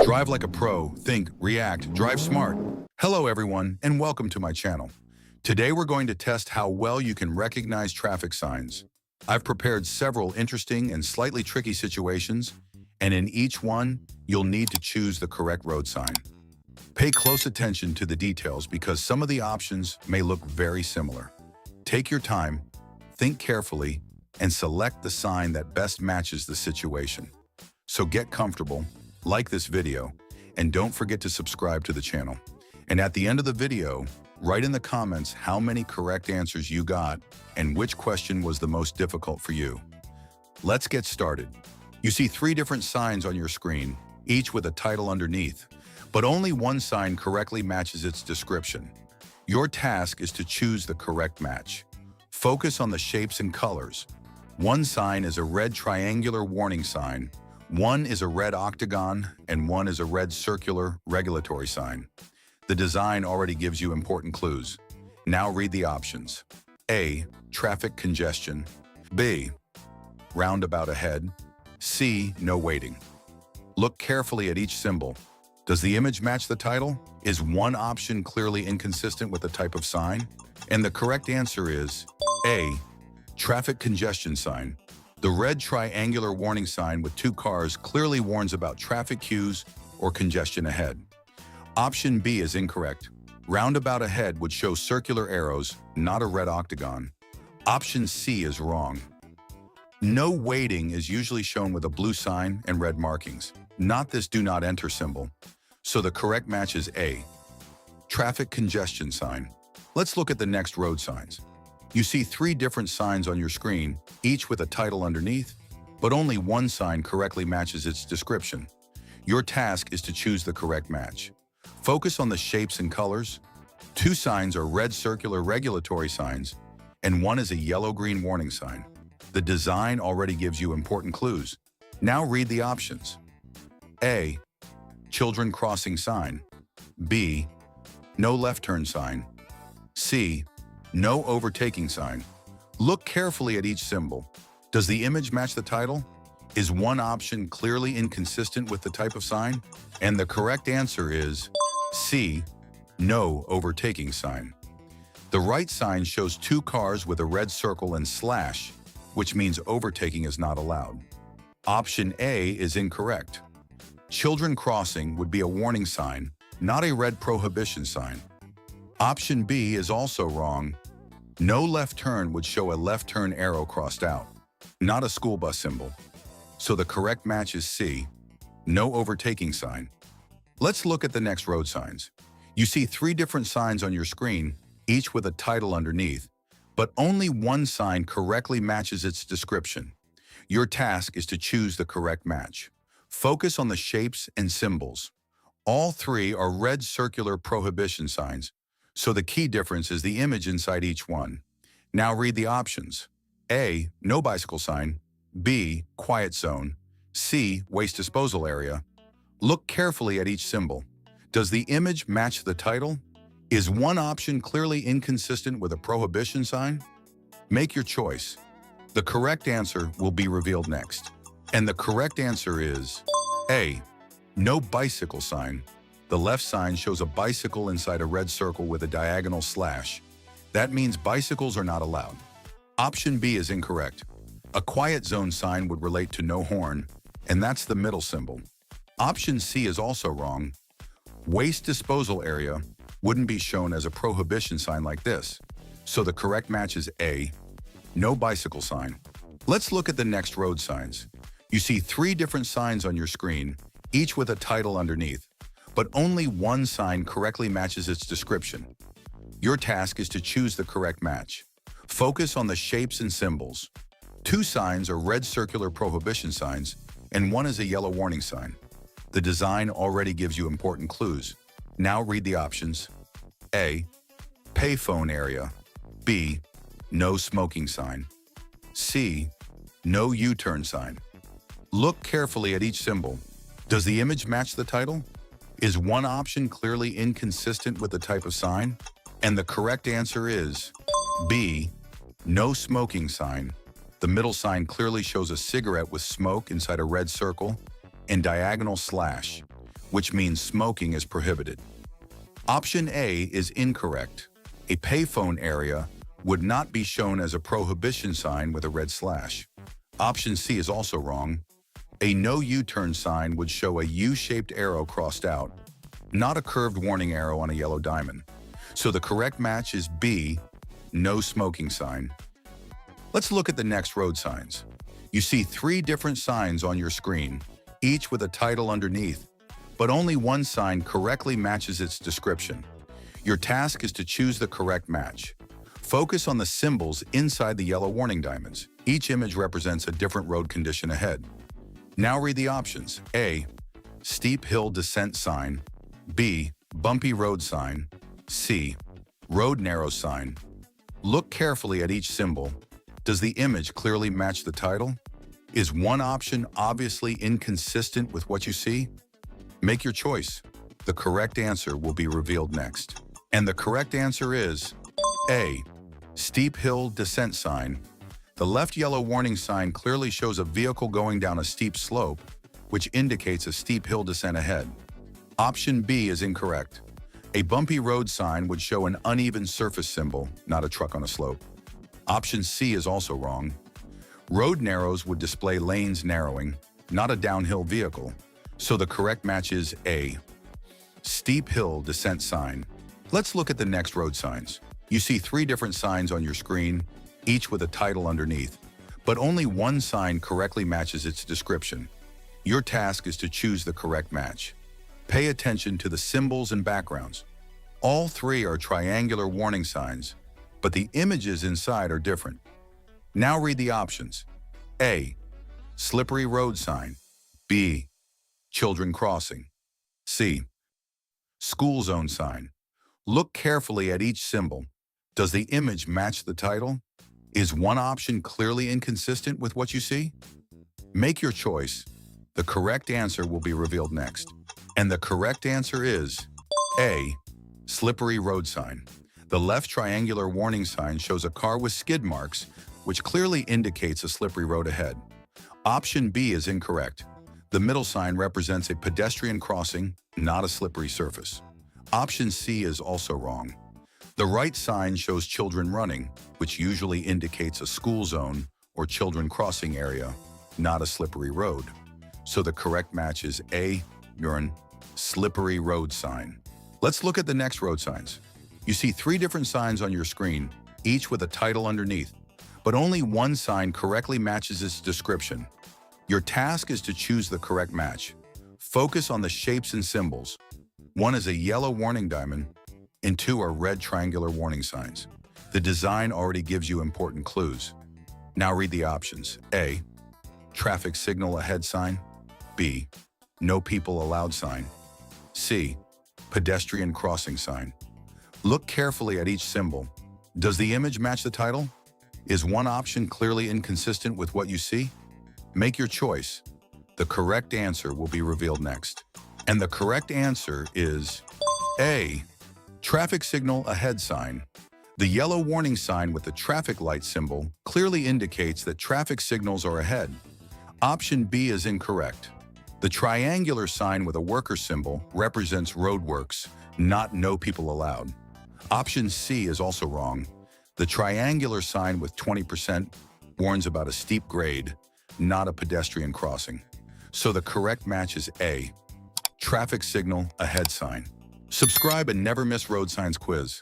Drive like a pro, think, react, drive smart. Hello everyone, and welcome to my channel. Today we're going to test how well you can recognize traffic signs. I've prepared several interesting and slightly tricky situations, and in each one, you'll need to choose the correct road sign. Pay close attention to the details because some of the options may look very similar. Take your time, think carefully, and select the sign that best matches the situation. So get comfortable, like this video, and don't forget to subscribe to the channel. And at the end of the video, write in the comments how many correct answers you got and which question was the most difficult for you. Let's get started. You see 3 different signs on your screen, each with a title underneath, but only one sign correctly matches its description. Your task is to choose the correct match. Focus on the shapes and colors. One sign is a red triangular warning sign, one is a red octagon, and one is a red circular regulatory sign. The design already gives you important clues. Now read the options. A. Traffic congestion. B. Roundabout ahead. C. No waiting. Look carefully at each symbol. Does the image match the title? Is one option clearly inconsistent with the type of sign? And the correct answer is A. Traffic congestion sign. The red triangular warning sign with 2 cars clearly warns about traffic queues or congestion ahead. Option B is incorrect. Roundabout ahead would show circular arrows, not a red octagon. Option C is wrong. No waiting is usually shown with a blue sign and red markings, not this do not enter symbol. So the correct match is A. Traffic congestion sign. Let's look at the next road signs. You see 3 different signs on your screen, each with a title underneath, but only one sign correctly matches its description. Your task is to choose the correct match. Focus on the shapes and colors. 2 signs are red circular regulatory signs, and one is a yellow-green warning sign. The design already gives you important clues. Now read the options. A. Children crossing sign. B. No left turn sign. C. No overtaking sign. Look carefully at each symbol. Does the image match the title? Is one option clearly inconsistent with the type of sign? And the correct answer is C. No overtaking sign. The right sign shows 2 cars with a red circle and slash, which means overtaking is not allowed. Option A is incorrect. Children crossing would be a warning sign, not a red prohibition sign. Option B is also wrong. No left turn would show a left turn arrow crossed out, not a school bus symbol. So the correct match is C. No overtaking sign. Let's look at the next road signs. You see 3 different signs on your screen, each with a title underneath, but only one sign correctly matches its description. Your task is to choose the correct match. Focus on the shapes and symbols. All 3 are red circular prohibition signs, so the key difference is the image inside each one. Now read the options. A. No bicycle sign. B. Quiet zone. C. Waste disposal area. Look carefully at each symbol. Does the image match the title? Is one option clearly inconsistent with a prohibition sign? Make your choice. The correct answer will be revealed next. And the correct answer is A. No bicycle sign. The left sign shows a bicycle inside a red circle with a diagonal slash. That means bicycles are not allowed. Option B is incorrect. A quiet zone sign would relate to no horn, and that's the middle symbol. Option C is also wrong. Waste disposal area wouldn't be shown as a prohibition sign like this. So the correct match is A. No bicycle sign. Let's look at the next road signs. You see 3 different signs on your screen, each with a title underneath, but only one sign correctly matches its description. Your task is to choose the correct match. Focus on the shapes and symbols. 2 signs are red circular prohibition signs, and one is a yellow warning sign. The design already gives you important clues. Now read the options. A. Payphone area. B. No smoking sign. C. No U-turn sign. Look carefully at each symbol. Does the image match the title? Is one option clearly inconsistent with the type of sign? And the correct answer is B. No smoking sign. The middle sign clearly shows a cigarette with smoke inside a red circle and diagonal slash, which means smoking is prohibited. Option A is incorrect. A payphone area would not be shown as a prohibition sign with a red slash. Option C is also wrong. A no U-turn sign would show a U-shaped arrow crossed out, not a curved warning arrow on a yellow diamond. So the correct match is B, no smoking sign. Let's look at the next road signs. You see 3 different signs on your screen, each with a title underneath, but only one sign correctly matches its description. Your task is to choose the correct match. Focus on the symbols inside the yellow warning diamonds. Each image represents a different road condition ahead. Now read the options. A, steep hill descent sign. B, bumpy road sign. C, road narrow sign. Look carefully at each symbol. Does the image clearly match the title? Is one option obviously inconsistent with what you see? Make your choice. The correct answer will be revealed next. And the correct answer is A, steep hill descent sign. The left yellow warning sign clearly shows a vehicle going down a steep slope, which indicates a steep hill descent ahead. Option B is incorrect. A bumpy road sign would show an uneven surface symbol, not a truck on a slope. Option C is also wrong. Road narrows would display lanes narrowing, not a downhill vehicle. So the correct match is A, steep hill descent sign. Let's look at the next road signs. You see 3 different signs on your screen, each with a title underneath, but only one sign correctly matches its description. Your task is to choose the correct match. Pay attention to the symbols and backgrounds. All 3 are triangular warning signs, but the images inside are different. Now read the options. A, slippery road sign. B, children crossing. C, school zone sign. Look carefully at each symbol. Does the image match the title? Is one option clearly inconsistent with what you see? Make your choice. The correct answer will be revealed next. And the correct answer is A, slippery road sign. The left triangular warning sign shows a car with skid marks, which clearly indicates a slippery road ahead. Option B is incorrect. The middle sign represents a pedestrian crossing, not a slippery surface. Option C is also wrong. The right sign shows children running, which usually indicates a school zone or children crossing area, not a slippery road. So the correct match is A, slippery road sign. Let's look at the next road signs. You see 3 different signs on your screen, each with a title underneath, but only one sign correctly matches its description. Your task is to choose the correct match. Focus on the shapes and symbols. 1 is a yellow warning diamond, and 2 are red triangular warning signs. The design already gives you important clues. Now read the options. A, traffic signal ahead sign. B, no people allowed sign. C, pedestrian crossing sign. Look carefully at each symbol. Does the image match the title? Is one option clearly inconsistent with what you see? Make your choice. The correct answer will be revealed next. And the correct answer is A, traffic signal ahead sign. The yellow warning sign with the traffic light symbol clearly indicates that traffic signals are ahead. Option B is incorrect. The triangular sign with a worker symbol represents roadworks, not no people allowed. Option C is also wrong. The triangular sign with 20% warns about a steep grade, not a pedestrian crossing. So the correct match is A, traffic signal ahead sign. Subscribe and never miss road signs quiz.